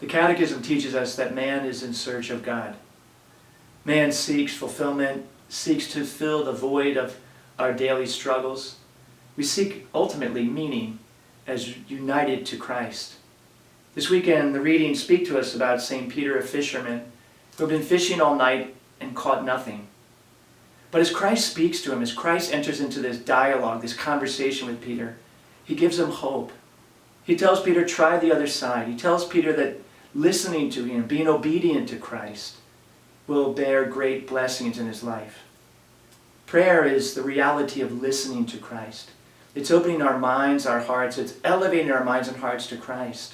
The Catechism teaches us that man is in search of God. Man seeks fulfillment, seeks to fill the void of our daily struggles. We seek ultimately meaning as united to Christ. This weekend, the readings speak to us about St. Peter, a fisherman, who had been fishing all night and caught nothing. But as Christ speaks to him, as Christ enters into this dialogue, this conversation with Peter, he gives him hope. He tells Peter, try the other side. He tells Peter that listening to him, being obedient to Christ, will bear great blessings in his life. Prayer is the reality of listening to Christ. It's opening our minds, our hearts. It's elevating our minds and hearts to Christ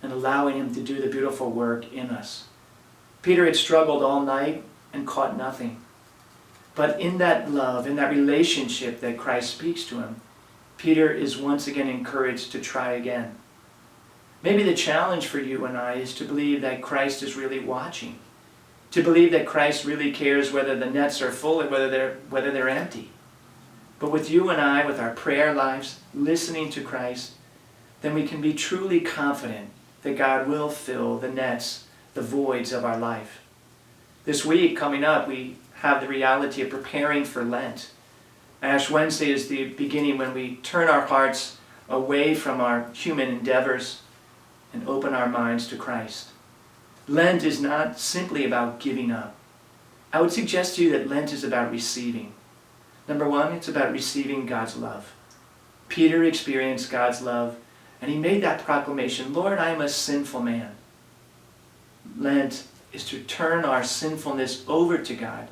and allowing him to do the beautiful work in us. Peter had struggled all night and caught nothing. But in that love, in that relationship that Christ speaks to him, Peter is once again encouraged to try again. Maybe the challenge for you and I is to believe that Christ is really watching, to believe that Christ really cares whether the nets are full or whether they're empty. But with you and I, with our prayer lives, listening to Christ, then we can be truly confident that God will fill the nets, the voids of our life. This week coming up, we have the reality of preparing for Lent. Ash Wednesday is the beginning when we turn our hearts away from our human endeavors and open our minds to Christ. Lent is not simply about giving up. I would suggest to you that Lent is about receiving. Number one, it's about receiving God's love. Peter experienced God's love, and he made that proclamation, Lord, I am a sinful man. Lent is to turn our sinfulness over to God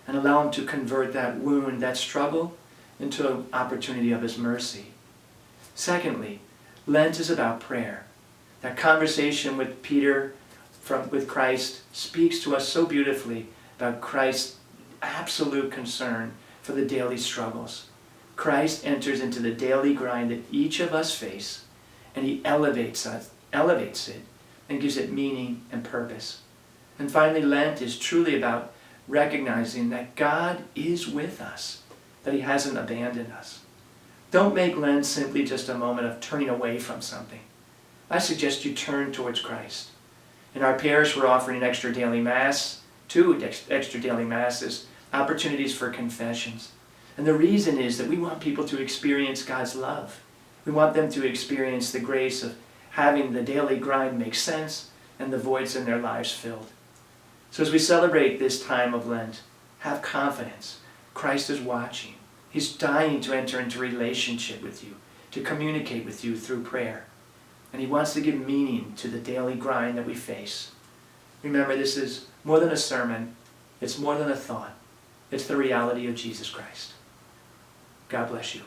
and allow him to convert that wound, that struggle, into an opportunity of his mercy. Secondly, Lent is about prayer. That conversation with Peter with Christ speaks to us so beautifully about Christ's absolute concern for the daily struggles. Christ enters into the daily grind that each of us face, and he elevates it and gives it meaning and purpose. And finally, Lent is truly about recognizing that God is with us, that he hasn't abandoned us. Don't make Lent simply just a moment of turning away from something. I suggest you turn towards Christ. In our parish, we're offering an extra daily Mass, 2 extra daily Masses, opportunities for confessions. And the reason is that we want people to experience God's love. We want them to experience the grace of having the daily grind make sense and the voids in their lives filled. So as we celebrate this time of Lent, have confidence. Christ is watching. He's dying to enter into relationship with you, to communicate with you through prayer. And he wants to give meaning to the daily grind that we face. Remember, this is more than a sermon. It's more than a thought. It's the reality of Jesus Christ. God bless you.